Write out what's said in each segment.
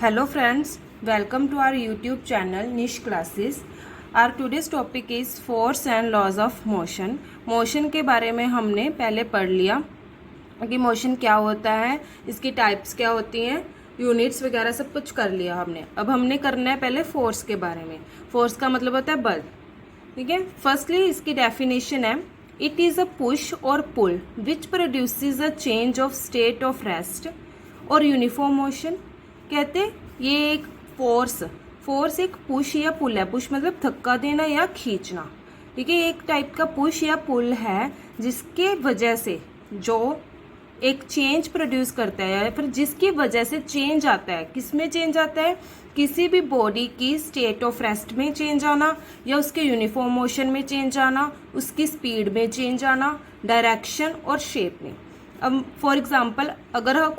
Hello friends, welcome to our YouTube channel Niche Classes. Our today's topic is force and laws of motion. Motion के बारे में हमने पहले पढ़ लिया कि मोशन क्या होता है, इसकी टाइप्स क्या होती हैं, यूनिट्स वगैरह सब कुछ कर लिया हमने. अब हमने करना है पहले फोर्स के बारे में. फोर्स का मतलब होता है बल. ठीक है. फर्स्टली इसकी डेफिनेशन है, इट इज़ अ पुश और pull which produces a change of state of rest और यूनिफॉर्म मोशन. कहते ये एक फोर्स एक पुश या पुल है. पुश मतलब धक्का देना या खींचना. ठीक है. एक टाइप का पुश या पुल है जिसके वजह से जो एक चेंज प्रोड्यूस करता है या फिर जिसकी वजह से चेंज आता है. किस में चेंज आता है? किसी भी बॉडी की स्टेट ऑफ रेस्ट में चेंज आना या उसके यूनिफॉर्म मोशन में चेंज आना, उसकी स्पीड में चेंज आना, डायरेक्शन और शेप में. अब फॉर एग्जांपल अगर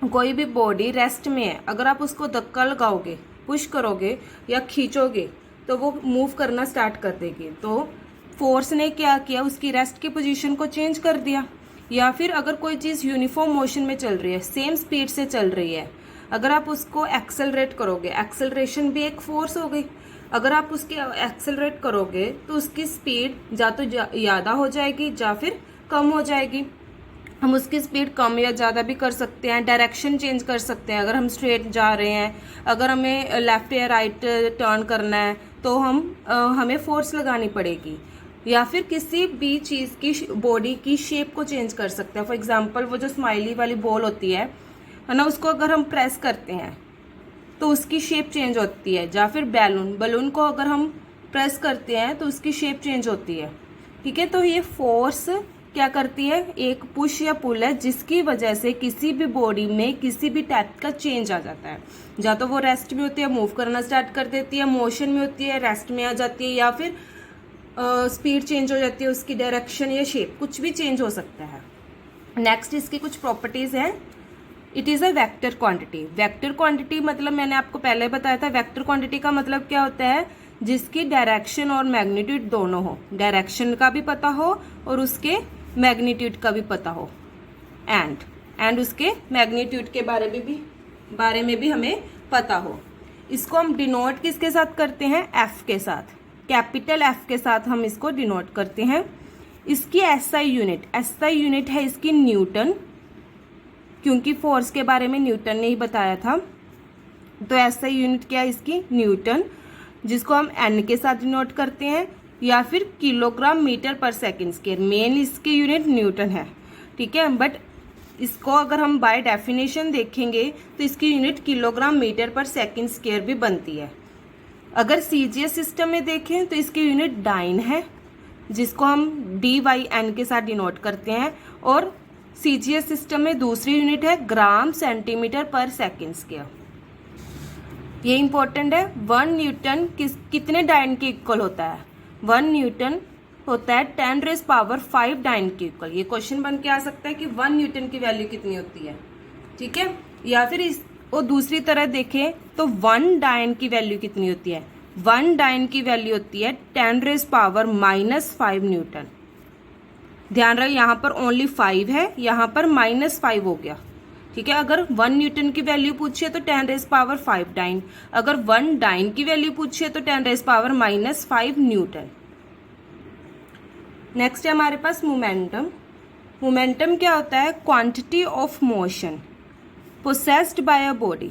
कोई भी बॉडी रेस्ट में है, अगर आप उसको धक्का लगाओगे, पुश करोगे या खींचोगे तो वो मूव करना स्टार्ट कर देगी. तो फोर्स ने क्या किया, उसकी रेस्ट की पोजीशन को चेंज कर दिया. या फिर अगर कोई चीज़ यूनिफॉर्म मोशन में चल रही है, सेम स्पीड से चल रही है, अगर आप उसको एक्सेलरेट करोगे, एक्सेलरेशन भी एक फोर्स हो गई. अगर आप उसके एक्सेलरेट करोगे तो उसकी स्पीड या तो ज़्यादा हो जाएगी या फिर कम हो जाएगी. हम उसकी स्पीड कम या ज़्यादा भी कर सकते हैं. डायरेक्शन चेंज कर सकते हैं. अगर हम स्ट्रेट जा रहे हैं, अगर हमें लेफ़्ट या राइट टर्न करना है तो हमें फोर्स लगानी पड़ेगी. या फिर किसी भी चीज़ की बॉडी की शेप को चेंज कर सकते हैं. फॉर एग्जांपल वो जो स्माइली वाली बॉल होती है ना, उसको अगर हम प्रेस करते हैं तो उसकी शेप चेंज होती है. या फिर बलून को अगर हम प्रेस करते हैं तो उसकी शेप चेंज होती है. ठीक है. तो ये फोर्स क्या करती है, एक पुश या पुल है जिसकी वजह से किसी भी बॉडी में किसी भी टाइप का चेंज आ जाता है. या तो वो रेस्ट में होती है, मूव करना स्टार्ट कर देती है, मोशन में होती है, रेस्ट में आ जाती है, या फिर स्पीड चेंज हो जाती है, उसकी डायरेक्शन या शेप कुछ भी चेंज हो सकता है. नेक्स्ट इसकी कुछ प्रॉपर्टीज़ हैं. It is a vector quantity. Vector quantity मतलब मैंने आपको पहले बताया था. वेक्टर क्वांटिटी का मतलब क्या होता है, जिसकी डायरेक्शन और मैग्नीट्यूड दोनों हो. डायरेक्शन का भी पता हो और उसके मैग्नीट्यूड का भी पता हो. एंड उसके मैग्नीट्यूड के बारे में भी हमें पता हो. इसको हम डिनोट किसके साथ करते हैं? एफ के साथ. कैपिटल एफ के साथ हम इसको डिनोट करते हैं. इसकी एसआई यूनिट है इसकी न्यूटन, क्योंकि फोर्स के बारे में न्यूटन ने ही बताया था. तो एसआई यूनिट क्या है इसकी? न्यूटन, जिसको हम एन के साथ डिनोट करते हैं. या फिर किलोग्राम मीटर पर सेकंड स्क्वायर. मेन इसकी यूनिट न्यूटन है. ठीक है. बट इसको अगर हम बाय डेफिनेशन देखेंगे तो इसकी यूनिट किलोग्राम मीटर पर सेकंड स्क्वायर भी बनती है. अगर सीजीएस सिस्टम में देखें तो इसकी यूनिट डाइन है, जिसको हम DYN के साथ डिनोट करते हैं. और सीजीएस सिस्टम में दूसरी यूनिट है ग्राम सेंटीमीटर पर सेकंड स्क्वायर. ये इंपॉर्टेंट है. 1 न्यूटन कितने डाइन के इक्वल होता है? 1 न्यूटन होता है 10⁵ डाइन के इक्वल. ये क्वेश्चन बन के आ सकता है कि 1 न्यूटन की वैल्यू कितनी होती है. ठीक है. या फिर और दूसरी तरह देखें तो 1 डाइन की वैल्यू कितनी होती है? 1 डाइन की वैल्यू होती है 10⁻⁻5 न्यूटन. ध्यान रहे यहाँ पर ओनली 5 है, यहाँ पर -5 हो गया. ठीक है. अगर 1 न्यूटन की वैल्यू पूछिए तो 10⁻5 डाइन. अगर 1 डाइन की वैल्यू पूछिए तो 10⁻⁻5 न्यूटन. नेक्स्ट है हमारे पास मोमेंटम. मोमेंटम क्या होता है? Quantity of motion possessed bye a body.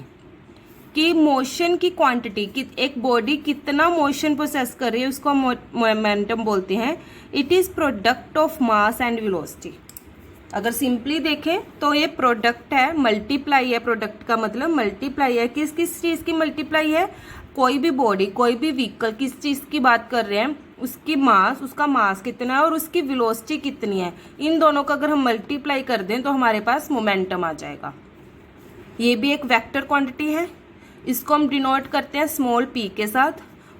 कि मोशन की क्वांटिटी, एक बॉडी कितना मोशन पोसेस कर रही है उसको मोमेंटम बोलते हैं. It is product of mass and velocity. अगर सिंपली देखें तो ये प्रोडक्ट है, मल्टीप्लाई है. प्रोडक्ट का मतलब मल्टीप्लाई है. किस चीज़ की मल्टीप्लाई है? कोई भी बॉडी, कोई भी व्हीकल, किस चीज़ की बात कर रहे हैं, उसका मास कितना है और उसकी वेलोसिटी कितनी है. इन दोनों का अगर हम मल्टीप्लाई कर दें तो हमारे पास मोमेंटम आ जाएगा. ये भी एक वेक्टर क्वांटिटी है. इसको हम डिनोट करते हैं स्मॉल p के साथ.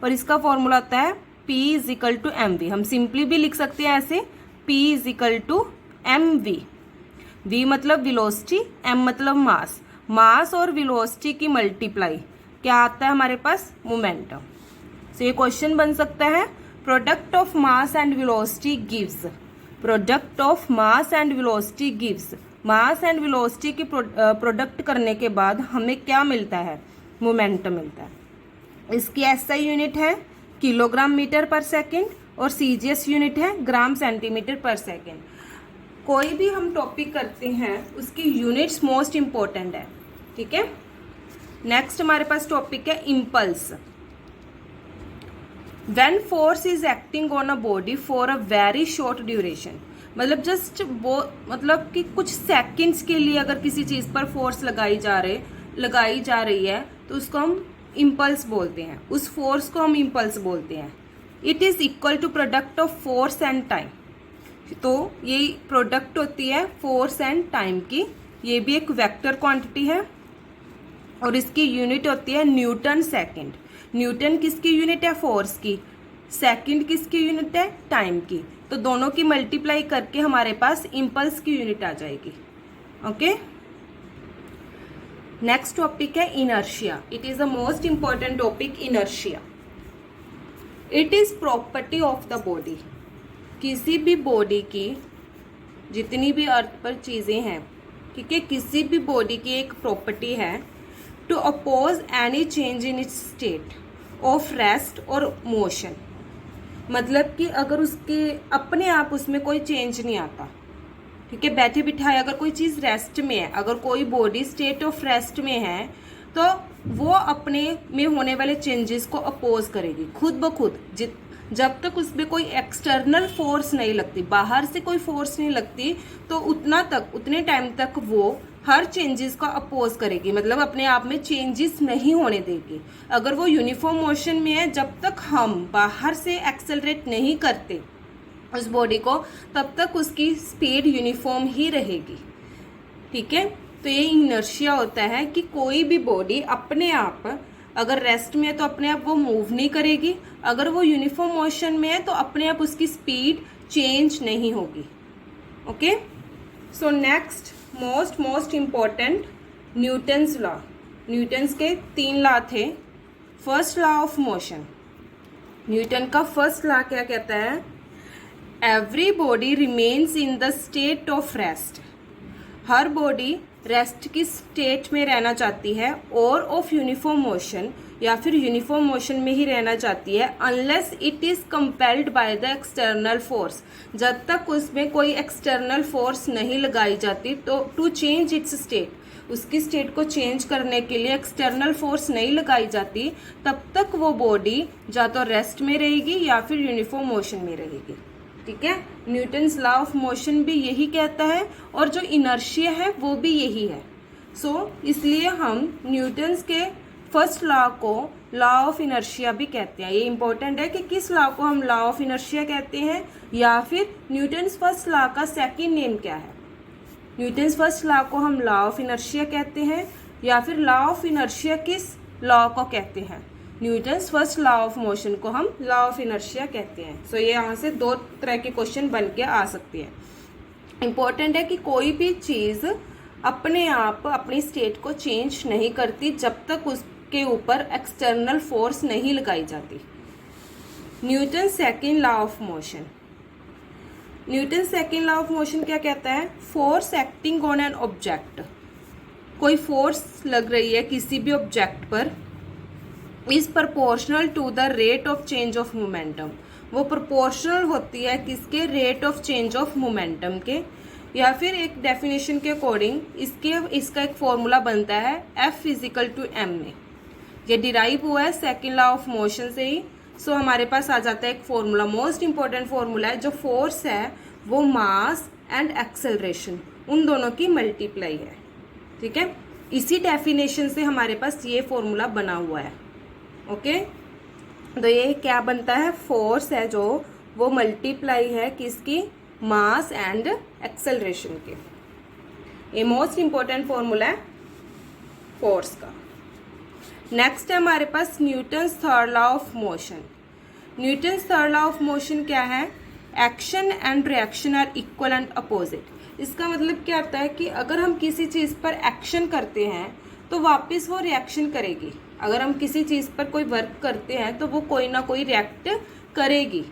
और इसका फॉर्मूला होता है P = mv. हम सिंपली भी लिख सकते हैं ऐसे, P = mv. v मतलब वेलोसिटी, m मतलब मास और वेलोसिटी की मल्टीप्लाई क्या आता है हमारे पास? मोमेंटम. सो ये क्वेश्चन बन सकता है, product of mass and velocity gives mass and velocity की प्रोडक्ट करने के बाद हमें क्या मिलता है, मोमेंटम मिलता है। इसकी एसआई यूनिट है किलोग्राम मीटर पर सेकेंड और सीजीएस यूनिट है ग्राम सेंटीमीटर पर सेकेंड। कोई भी हम टॉपिक करते हैं उसकी यूनिट्स मोस्ट इंपॉर्टेंट है, ठीक है। नेक्स्ट हमारे पास टॉपिक है impulse. When force is acting on a body for a very short duration, मतलब जस्ट वो मतलब कि कुछ सेकंड्स के लिए अगर किसी चीज़ पर फोर्स लगाई जा रही है तो उसको हम इम्पल्स बोलते हैं, उस फोर्स को हम इम्पल्स बोलते हैं। It is equal to product of force and time, तो ये प्रोडक्ट होती है फोर्स एंड टाइम की। ये भी एक वेक्टर क्वांटिटी है और इसकी यूनिट होती है न्यूटन सेकंड। न्यूटन किसकी यूनिट है, फोर्स की। सेकंड किसकी यूनिट है, टाइम की। तो दोनों की मल्टीप्लाई करके हमारे पास इम्पल्स की यूनिट आ जाएगी। ओके, नेक्स्ट टॉपिक है inertia. It is the most important topic, inertia. It is property of the body. किसी भी बॉडी की, जितनी भी अर्थ पर चीज़ें हैं, ठीक है, किसी भी बॉडी की एक प्रॉपर्टी है to oppose any change in its state of rest और मोशन। मतलब कि अगर उसके अपने आप उसमें कोई चेंज नहीं आता, ठीक है, बैठे बिठाए अगर कोई चीज़ रेस्ट में है, अगर कोई बॉडी स्टेट ऑफ रेस्ट में है तो वो अपने में होने वाले चेंजेस को अपोज करेगी खुद ब खुद। जब तक उसमें कोई एक्सटर्नल फोर्स नहीं लगती, बाहर से कोई फोर्स नहीं लगती, तो उतने टाइम तक वो हर चेंजेस का अपोज करेगी, मतलब अपने आप में चेंजेस नहीं होने देगी। अगर वो यूनिफॉर्म मोशन में है, जब तक हम बाहर से एक्सेलरेट नहीं करते उस बॉडी को, तब तक उसकी स्पीड यूनिफॉर्म ही रहेगी, ठीक है। तो ये इनर्शिया होता है कि कोई भी बॉडी अपने आप अगर रेस्ट में है तो अपने आप वो मूव नहीं करेगी, अगर वो यूनिफॉर्म मोशन में है तो अपने आप उसकी स्पीड चेंज नहीं होगी। Okay, so next most important, Newton's law. Newton's के 3 लॉ थे। First law of motion, Newton का फर्स्ट लॉ क्या कहता है, every body remains in the state of rest. Her body rest की स्टेट में रहना चाहती है और ऑफ यूनिफॉर्म मोशन, या फिर यूनिफॉर्म मोशन में ही रहना चाहती है, unless it is compelled by the external force. जब तक उसमें कोई एक्सटर्नल फोर्स नहीं लगाई जाती तो टू चेंज इट्स स्टेट, उसकी स्टेट को चेंज करने के लिए एक्सटर्नल फोर्स नहीं लगाई जाती, तब तक वो बॉडी या तो रेस्ट में रहेगी या फिर यूनिफॉर्म मोशन में रहेगी, ठीक है। न्यूटन्स लॉ ऑफ मोशन भी यही कहता है और जो इनर्शिया है वो भी यही है। सो इसलिए हम न्यूटन्स के फर्स्ट लॉ को लॉ ऑफ इनर्शिया भी कहते हैं। ये इंपॉर्टेंट है कि किस लॉ को हम लॉ ऑफ इनर्शिया कहते हैं, या फिर न्यूटन्स फर्स्ट लॉ का सेकंड नेम क्या है। न्यूटन्स फर्स्ट लॉ को हम लॉ ऑफ इनर्शिया कहते हैं, या फिर लॉ ऑफ इनर्शिया किस लॉ को कहते हैं। Newton's first law of motion को हम लॉ ऑफ इनर्शिया कहते हैं। सो ये यहाँ से 2 तरह के क्वेश्चन बन के आ सकती है। इम्पोर्टेंट है कि कोई भी चीज़ अपने आप अपनी स्टेट को चेंज नहीं करती जब तक उसके ऊपर एक्सटर्नल फोर्स नहीं लगाई जाती। Newton second law of motion, Newton second law of motion क्या कहता है, force acting on an object. कोई फोर्स लग रही है किसी भी ऑब्जेक्ट पर, is proportional to the rate of change of momentum. वो प्रोपोर्शनल होती है किसके, rate of change of momentum के। या फिर एक डेफिनेशन के अकॉर्डिंग इसका एक फॉर्मूला बनता है F फिजिकल टू M में। ये डिराइव हुआ है सेकेंड लॉ ऑफ मोशन से ही। सो हमारे पास आ जाता है एक फॉर्मूला, मोस्ट इंपॉर्टेंट फॉर्मूला है। जो फोर्स है वो मास एंड एक्सेलरेशन उन दोनों की मल्टीप्लाई है, ठीक है। इसी डेफिनेशन से हमारे पास ये फॉर्मूला बना हुआ है। ओके, तो ये क्या बनता है, फोर्स है जो वो मल्टीप्लाई है किसकी, मास एंड एक्सेलरेशन के। ये मोस्ट इंपॉर्टेंट फॉर्मूला है फोर्स का। नेक्स्ट है हमारे पास Newton's third law of motion. Newton's third law of motion क्या है, action and reaction are equal and opposite. इसका मतलब क्या होता है कि अगर हम किसी चीज़ पर एक्शन करते हैं तो वापस वो रिएक्शन करेगी। अगर हम किसी चीज़ पर कोई वर्क करते हैं तो वो कोई ना कोई रिएक्ट करेगी,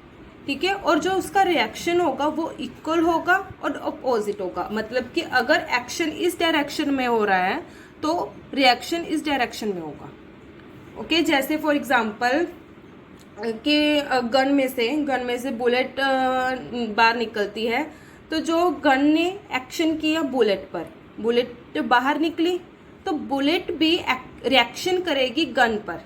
ठीक है, और जो उसका रिएक्शन होगा वो इक्वल होगा और अपोजिट होगा। मतलब कि अगर एक्शन इस डायरेक्शन में हो रहा है तो रिएक्शन इस डायरेक्शन में होगा। ओके, जैसे फॉर एग्जांपल कि गन में से बुलेट बाहर निकलती है, तो जो गन ने एक्शन किया बुलेट पर, बुलेट बाहर निकली, तो बुलेट भी रिएक्शन करेगी गन पर।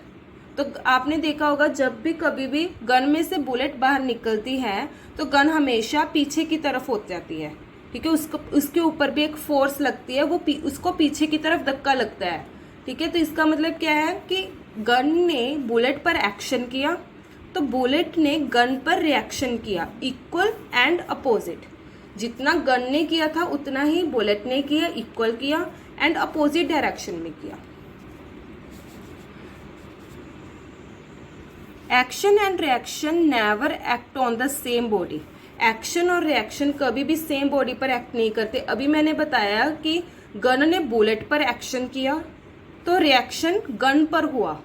तो आपने देखा होगा जब भी कभी भी गन में से बुलेट बाहर निकलती है तो गन हमेशा पीछे की तरफ हो जाती है। ठीक है, उसके ऊपर भी एक फोर्स लगती है, वो उसको पीछे की तरफ धक्का लगता है। ठीक है, तो इसका मतलब क्या है कि गन ने बुलेट पर एक्शन किया तो बुलेट ने गन पर रिएक्शन किया, इक्वल एंड अपोजिट। जितना गन ने किया था उतना ही बुलेट ने किया, इक्वल किया एंड अपोजिट डायरेक्शन में किया। Action and reaction never act on the same body. Action और रिएक्शन कभी भी सेम बॉडी पर एक्ट नहीं करते। अभी मैंने बताया कि गन ने बुलेट पर एक्शन किया तो रिएक्शन गन पर हुआ।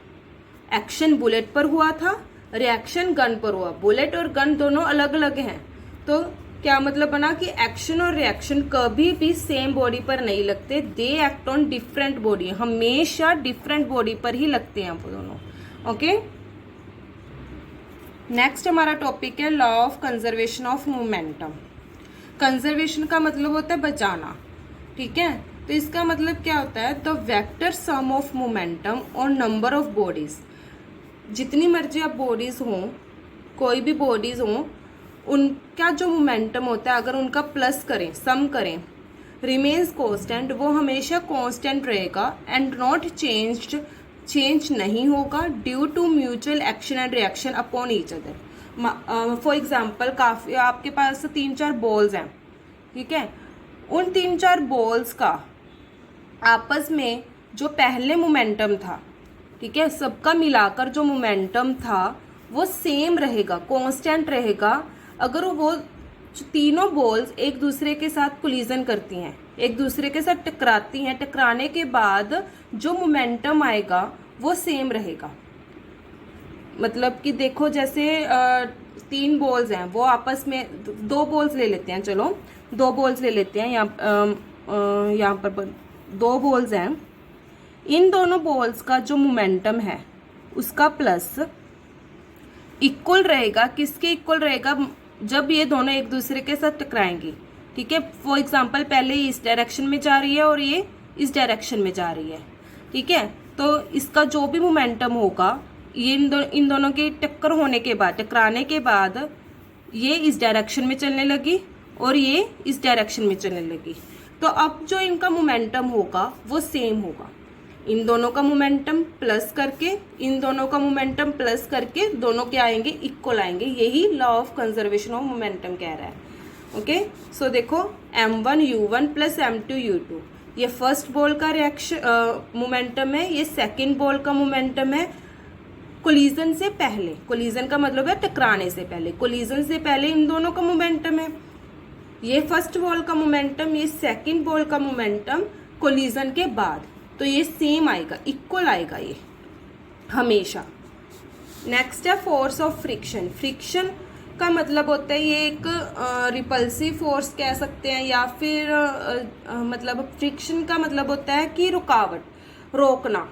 एक्शन बुलेट पर हुआ था, रिएक्शन गन पर हुआ। बुलेट और गन दोनों अलग अलग हैं, तो क्या मतलब बना कि एक्शन और रिएक्शन कभी भी सेम बॉडी पर नहीं लगते। They act on different body, हमेशा डिफरेंट बॉडी पर ही लगते हैं वो दोनों। ओके, नेक्स्ट हमारा टॉपिक है law of conservation of momentum. Conservation का मतलब होता है बचाना। ठीक है, तो इसका मतलब क्या होता है, the vector sum of momentum और नंबर ऑफ बॉडीज। जितनी मर्जी आप बॉडीज हों, कोई भी बॉडीज हों, उनका जो मोमेंटम होता है अगर उनका प्लस करें, सम करें, रिमेन्स कांस्टेंट, वो हमेशा कांस्टेंट रहेगा एंड नॉट चेंज्ड, चेंज नहीं होगा due to mutual action and reaction upon each other. For example, काफ़ी आपके पास 3-4 बॉल्स हैं। ठीक है, उन 3-4 बॉल्स का आपस में जो पहले मोमेंटम था, ठीक है, सबका मिलाकर जो मोमेंटम था वो सेम रहेगा, कांस्टेंट रहेगा। अगर वो तीनों बॉल्स एक दूसरे के साथ कोलिजन करती हैं, एक दूसरे के साथ टकराती हैं, टकराने के बाद जो मोमेंटम आएगा वो सेम रहेगा। मतलब कि देखो जैसे 3 बॉल्स हैं, वो आपस में 2 बॉल्स ले लेते हैं, चलो 2 बॉल्स ले लेते हैं। यहाँ पर 2 बॉल्स हैं। इन दोनों बॉल्स का जो मोमेंटम है उसका प्लस इक्वल रहेगा। किसके इक्वल रहेगा, जब ये दोनों एक दूसरे के साथ टकराएंगी। ठीक है, फॉर एग्जांपल पहले ये इस डायरेक्शन में जा रही है और ये इस डायरेक्शन में जा रही है। ठीक है, तो इसका जो भी मोमेंटम होगा, ये इन दोनों के टक्कर होने के बाद, टकराने के बाद ये इस डायरेक्शन में चलने लगी और ये इस डायरेक्शन में चलने लगी। तो अब जो इनका मोमेंटम होगा वो सेम होगा। इन दोनों का मोमेंटम प्लस करके, इन दोनों का मोमेंटम प्लस करके दोनों क्या आएंगे, इक्वल आएंगे। यही law of conservation of momentum कह रहा है। ओके, सो देखो m1 u1 plus m2 u2, ये फर्स्ट बॉल का रिएक्शन मोमेंटम है, ये सेकेंड बॉल का मोमेंटम है कोलिजन से पहले। कोलिजन का मतलब है टकराने से पहले, कोलिजन से पहले इन दोनों का मोमेंटम है। ये फर्स्ट बॉल का मोमेंटम, ये सेकेंड बॉल का मोमेंटम कोलिजन के बाद, तो ये सेम आएगा, इक्वल आएगा ये हमेशा। नेक्स्ट है फोर्स ऑफ फ्रिक्शन। फ्रिक्शन का मतलब होता है ये एक रिपल्सिव फोर्स कह सकते हैं, या फिर मतलब फ्रिक्शन का मतलब होता है कि रुकावट, रोकना,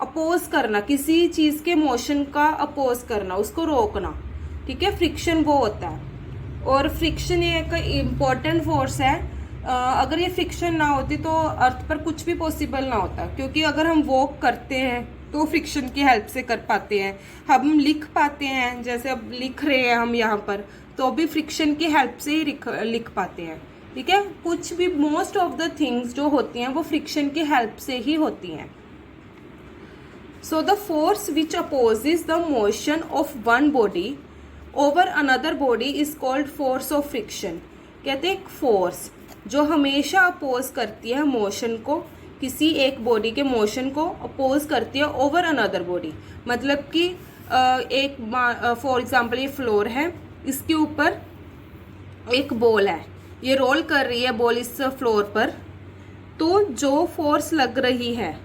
अपोज करना, किसी चीज़ के मोशन का अपोज करना, उसको रोकना। ठीक है, फ्रिक्शन वो होता है। और फ्रिक्शन ये एक इम्पॉर्टेंट फोर्स है। अगर ये फ्रिक्शन ना होती तो अर्थ पर कुछ भी पॉसिबल ना होता, क्योंकि अगर हम वॉक करते हैं तो फ्रिक्शन की हेल्प से कर पाते हैं, हम लिख पाते हैं, जैसे अब लिख रहे हैं हम यहाँ पर, तो भी फ्रिक्शन की हेल्प से ही लिख पाते हैं। ठीक है, कुछ भी, मोस्ट ऑफ द थिंग्स जो होती हैं वो फ्रिक्शन की हेल्प से ही होती हैं। So the force which opposes the motion of one body over another body is called force of friction. कहते हैं एक फोर्स जो हमेशा अपोज करती है मोशन को, किसी एक बॉडी के मोशन को अपोज करती है ओवर अनदर बॉडी। मतलब कि एक फॉर एग्जांपल ये फ्लोर है, इसके ऊपर एक बॉल है, ये रोल कर रही है बॉल इस फ्लोर पर, तो जो फोर्स लग रही है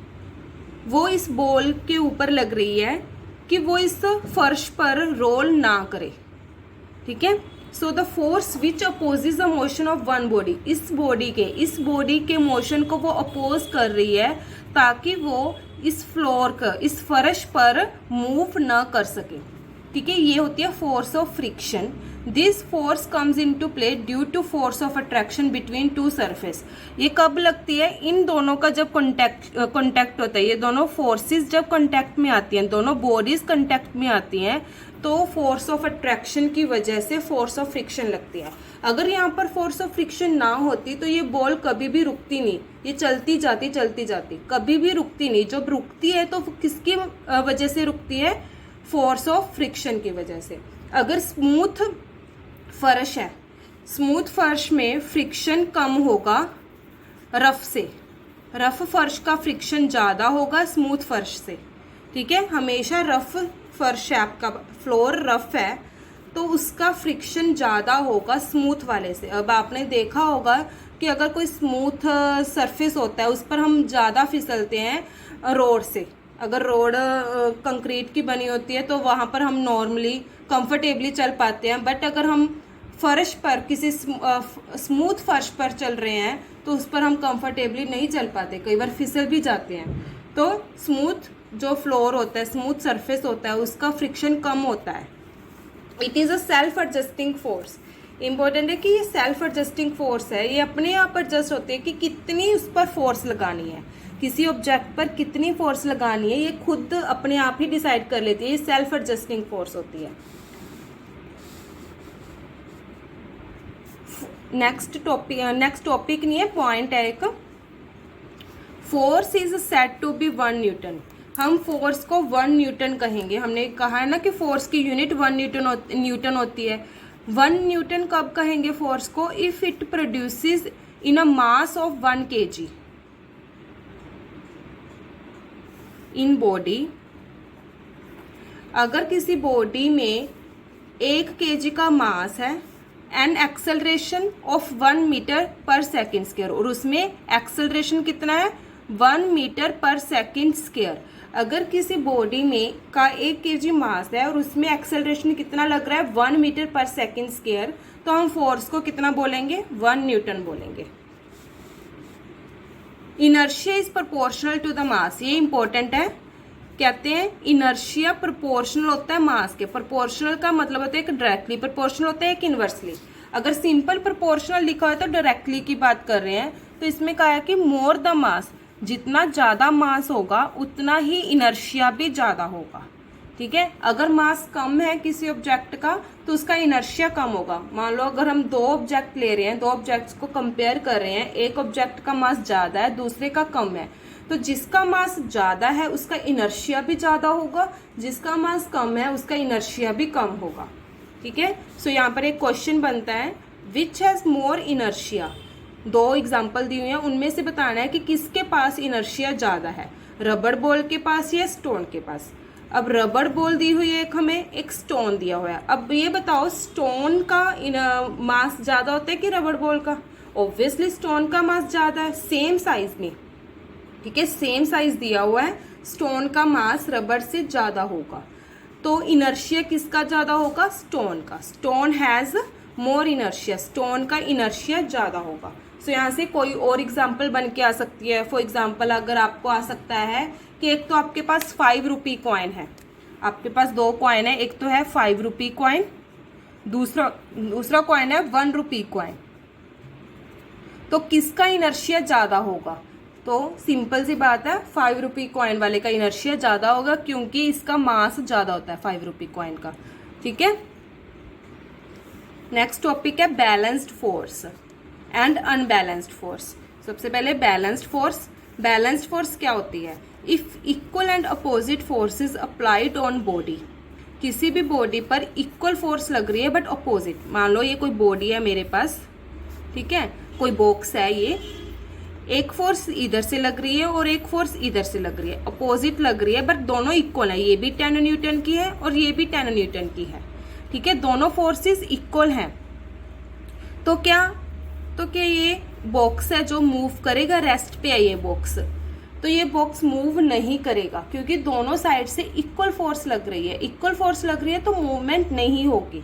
वो इस बॉल के ऊपर लग रही है कि वो इस फर्श पर रोल ना करे। ठीक है। So the force which opposes the motion of one body, इस बॉडी के मोशन को वो अपोज कर रही है ताकि वो इस इस फर्श पर मूव न कर सके। ठीक है, ये होती है force of friction. This force comes into play due to force of attraction between two surface. ये कब लगती है? इन दोनों का जब कॉन्टैक्ट होता है, ये दोनों फोर्सेस जब कॉन्टैक्ट में आती हैं, दोनों बॉडीज कॉन्टैक्ट में आती हैं, तो फोर्स ऑफ अट्रैक्शन की वजह से फोर्स ऑफ फ्रिक्शन लगती है। अगर यहाँ पर फोर्स ऑफ फ्रिक्शन ना होती तो ये बॉल कभी भी रुकती नहीं, ये चलती जाती कभी भी रुकती नहीं। जब रुकती है तो किसकी वजह से रुकती है? फोर्स ऑफ फ्रिक्शन की वजह से। अगर स्मूथ फर्श है, स्मूथ फर्श में फ्रिक्शन कम होगा रफ से, रफ फर्श का फ्रिक्शन ज़्यादा होगा स्मूथ फर्श से। ठीक है, हमेशा रफ फर्श है, आपका फ्लोर रफ है तो उसका फ्रिक्शन ज़्यादा होगा स्मूथ वाले से। अब आपने देखा होगा कि अगर कोई स्मूथ सरफेस होता है उस पर हम ज़्यादा फिसलते हैं रोड से। अगर रोड कंक्रीट की बनी होती है तो वहाँ पर हम नॉर्मली कंफर्टेबली चल पाते हैं, बट अगर हम फर्श पर किसी स्मूथ फर्श पर चल रहे हैं तो उस पर हम कंफर्टेबली नहीं चल पाते, कई बार फिसल भी जाते हैं। तो स्मूथ जो फ्लोर होता है, स्मूथ सरफेस होता है, उसका फ्रिक्शन कम होता है। It is a self adjusting force. Important है कि ये सेल्फ एडजस्टिंग फोर्स है, ये अपने आप एडजस्ट होती है कि कितनी उस पर फोर्स लगानी है, किसी ऑब्जेक्ट पर कितनी फोर्स लगानी है, ये खुद अपने आप ही डिसाइड कर लेती है। ये सेल्फ एडजस्टिंग फोर्स होती है। नेक्स्ट टॉपिक नहीं है, पॉइंट है एक। Force is said to be 1 Newton. हम फोर्स को 1 न्यूटन कहेंगे। हमने कहा है ना कि फोर्स की यूनिट 1 न्यूटन होती है। 1 न्यूटन कब कहेंगे फोर्स को? If it produces in a mass of 1 kg in body. अगर किसी बॉडी में 1 kg का मास है एंड एक्सेलरेशन ऑफ 1 मीटर पर सेकेंड स्क्वायर, और उसमें एक्सेलरेशन कितना है? 1 मीटर पर सेकेंड स्क्वायर। अगर किसी बॉडी में का 1 kg मास है और उसमें एक्सेलरेशन कितना लग रहा है? 1 मीटर पर सेकेंड स्क्वायर, तो हम फोर्स को कितना बोलेंगे? 1 न्यूटन बोलेंगे। Inertia is proportional to the mass. ये इंपॉर्टेंट है। कहते हैं इनर्शिया प्रोपोर्शनल होता है मास के। प्रोपोर्शनल का मतलब होता है एक डायरेक्टली प्रोपोर्शनल होता है, एक इनवर्सली। अगर सिंपल प्रोपोर्शनल लिखा है तो डायरेक्टली की बात कर रहे हैं। तो इसमें कहा है कि मोर द मास, जितना ज़्यादा मास होगा उतना ही इनर्शिया भी ज़्यादा होगा। ठीक है, अगर मास कम है किसी ऑब्जेक्ट का तो उसका इनर्शिया कम होगा। मान लो अगर हम 2 ऑब्जेक्ट ले रहे हैं, 2 ऑब्जेक्ट्स को कंपेयर कर रहे हैं, एक ऑब्जेक्ट का मास ज़्यादा है, दूसरे का कम है, तो जिसका मास ज़्यादा है उसका इनर्शिया भी ज़्यादा होगा, जिसका मास कम है उसका इनर्शिया भी कम होगा। ठीक है, सो यहाँ पर एक क्वेश्चन बनता है, which has more inertia. 2 example दी हुई हैं, उनमें से बताना है कि किसके पास इनर्शिया ज़्यादा है, रबड़ बॉल के पास या स्टोन के पास। अब रबड़ बॉल दी हुई है एक, हमें एक स्टोन दिया हुआ है। अब ये बताओ स्टोन का मास ज़्यादा होता है कि रबड़ बॉल का? ऑब्वियसली स्टोन का मास ज़्यादा है, सेम साइज में। ठीक है, सेम साइज दिया हुआ है, स्टोन का मास रबड़ से ज़्यादा होगा, तो इनर्शिया किसका ज़्यादा होगा? स्टोन का। Stone has more inertia, stone का इनर्शिया ज़्यादा होगा। सो यहाँ से कोई और एग्जाम्पल बन के आ सकती है। फॉर एग्जाम्पल अगर आपको आ सकता है कि एक तो आपके पास 5 रुपी कॉइन है, आपके पास 2 कॉइन है, एक तो है 5 रुपी कॉइन, दूसरा कॉइन है 1 रुपी कॉइन। तो किसका इनर्शिया ज़्यादा होगा? तो सिंपल सी बात है, 5 रुपी कॉइन वाले का इनर्शिया ज़्यादा होगा क्योंकि इसका मास ज़्यादा होता है 5 रुपी कॉइन का। ठीक है, नेक्स्ट टॉपिक है balanced force and unbalanced force. सबसे पहले बैलेंस्ड फोर्स। बैलेंस्ड फोर्स क्या होती है? If equal and opposite forces applied on body. किसी भी बॉडी पर इक्वल फोर्स लग रही है बट अपोजिट। मान लो ये कोई बॉडी है मेरे पास, ठीक है, कोई बॉक्स है, ये एक फोर्स इधर से लग रही है और एक फोर्स इधर से लग रही है, अपोजिट लग रही है, बट दोनों इक्वल है। ये भी 10 न्यूटन की है और ये भी 10 न्यूटन की है। ठीक है, दोनों फोर्सेस इक्वल हैं। तो क्या ये बॉक्स है जो मूव करेगा? रेस्ट पे है ये बॉक्स, तो ये बॉक्स मूव नहीं करेगा क्योंकि दोनों साइड से इक्वल फोर्स लग रही है। इक्वल फोर्स लग रही है तो मूवमेंट नहीं होगी।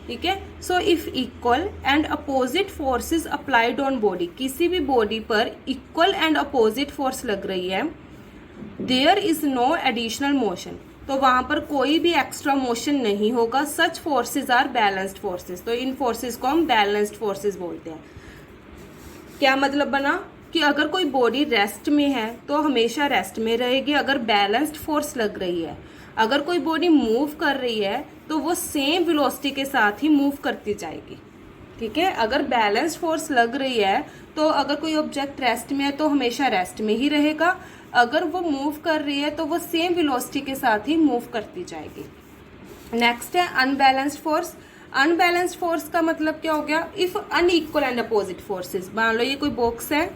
ठीक है। So if equal and opposite forces applied on body, किसी भी बॉडी पर इक्वल एंड अपोजिट फोर्स लग रही है, there is no additional motion, तो वहां पर कोई भी एक्स्ट्रा मोशन नहीं होगा। Such forces are balanced forces, तो इन फोर्सेस को हम बैलेंस्ड फोर्सेस बोलते हैं। क्या मतलब बना कि अगर कोई बॉडी रेस्ट में है तो हमेशा रेस्ट में रहेगी अगर बैलेंस्ड फोर्स लग रही है। अगर कोई बॉडी मूव कर रही है तो वो सेम वेलोसिटी के साथ ही मूव करती जाएगी, ठीक है। अगर बैलेंस्ड फोर्स लग रही है तो अगर कोई ऑब्जेक्ट रेस्ट में है तो हमेशा रेस्ट में ही रहेगा, अगर वो मूव कर रही है तो वो सेम वेलोसिटी के साथ ही मूव करती जाएगी। नेक्स्ट है अनबैलेंस्ड फोर्स। अनबैलेंस्ड फोर्स का मतलब क्या हो गया, if unequal and opposite forces, मान लो ये कोई बॉक्स है,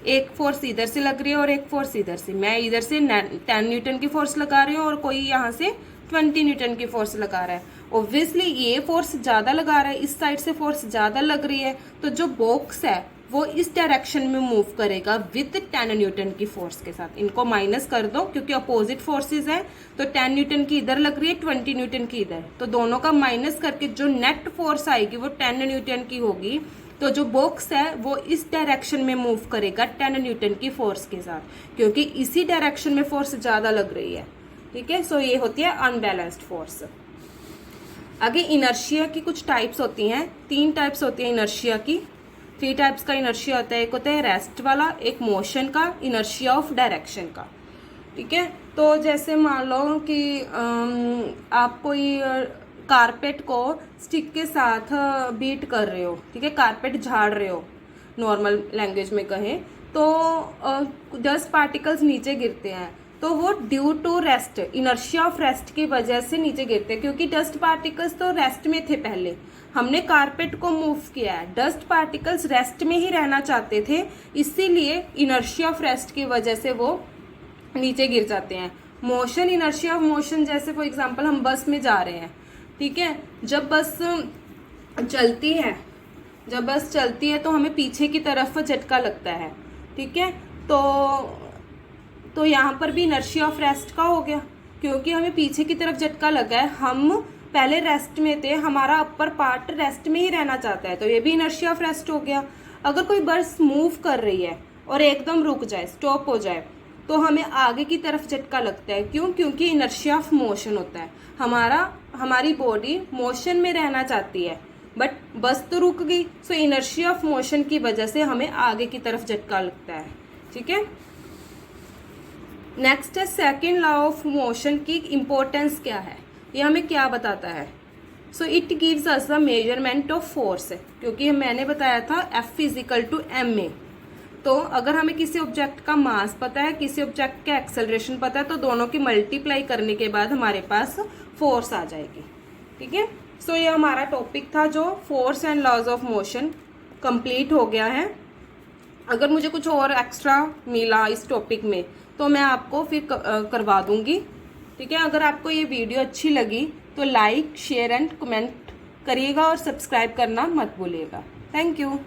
एक फोर्स इधर से लग रही है और एक फोर्स इधर से, मैं इधर से 10 न्यूटन की फोर्स लगा रही हूँ और कोई यहाँ से 20 न्यूटन की फोर्स लगा रहा है। ऑब्वियसली ये फोर्स ज़्यादा लगा रहा है, इस साइड से फोर्स ज़्यादा लग रही है, तो जो बॉक्स है वो इस डायरेक्शन में मूव करेगा विद 10 न्यूटन की फोर्स के साथ। इनको माइनस कर दो क्योंकि अपोजिट फोर्सेस है, तो 10 न्यूटन की इधर लग रही है, 20 न्यूटन की इधर, तो दोनों का माइनस करके जो नेट फोर्स आएगी वो 10 न्यूटन की होगी। तो जो बॉक्स है वो इस डायरेक्शन में मूव करेगा 10 न्यूटन की फोर्स के साथ, क्योंकि इसी डायरेक्शन में फोर्स ज़्यादा लग रही है, ठीक है। सो ये होती है अनबैलेंस्ड फोर्स। आगे इनर्शिया की कुछ टाइप्स होती हैं, 3 टाइप्स होती हैं इनर्शिया की। 3 टाइप्स का इनर्शिया होता है, एक होता है रेस्ट वाला, एक मोशन का, इनर्शिया ऑफ डायरेक्शन का, ठीक है। तो जैसे मान लो कि आप कोई कारपेट को स्टिक के साथ बीट कर रहे हो, ठीक है, कारपेट झाड़ रहे हो, नॉर्मल लैंग्वेज में कहें तो डस्ट पार्टिकल्स नीचे गिरते हैं, तो वो due to rest, inertia of rest की वजह से नीचे गिरते हैं, क्योंकि डस्ट पार्टिकल्स तो रेस्ट में थे, पहले हमने कारपेट को मूव किया है, डस्ट पार्टिकल्स रेस्ट में ही रहना चाहते थे, इसीलिए इनर्शिया ऑफ रेस्ट की वजह से वो नीचे गिर जाते हैं। मोशन, इनर्शिया ऑफ मोशन, जैसे फॉर एग्जांपल हम बस में जा रहे हैं, ठीक है, जब बस चलती है तो हमें पीछे की तरफ झटका लगता है, ठीक है, तो यहाँ पर भी इनर्शिया ऑफ रेस्ट का हो गया, क्योंकि हमें पीछे की तरफ झटका लगा है, हम पहले रेस्ट में थे, हमारा अपर पार्ट रेस्ट में ही रहना चाहता है, तो ये भी इनर्शिया ऑफ रेस्ट हो गया। अगर कोई बस मूव कर रही है और एकदम रुक जाए, स्टॉप हो जाए, तो हमें आगे की तरफ झटका लगता है, क्यों, क्योंकि इनर्शिया ऑफ मोशन होता है, हमारी बॉडी मोशन में रहना चाहती है, बट बस तो रुक गई, सो इनर्शिया ऑफ मोशन की वजह से हमें आगे की तरफ झटका लगता है, ठीक है। नेक्स्ट है सेकेंड लॉ ऑफ मोशन की इम्पोर्टेंस क्या है, ये हमें क्या बताता है। So it gives us the measurement of force, क्योंकि मैंने बताया था F = ma, तो अगर हमें किसी ऑब्जेक्ट का मास पता है, किसी ऑब्जेक्ट का एक्सेलरेशन पता है, तो दोनों की मल्टीप्लाई करने के बाद हमारे पास फोर्स आ जाएगी, ठीक है। सो ये हमारा टॉपिक था जो force and laws of motion complete हो गया है। अगर मुझे कुछ और एक्स्ट्रा मिला इस टॉपिक में तो मैं आपको फिर करवा दूंगी, ठीक है। अगर आपको ये वीडियो अच्छी लगी तो लाइक, शेयर एंड कमेंट करिएगा और सब्सक्राइब करना मत भूलिएगा। Thank you.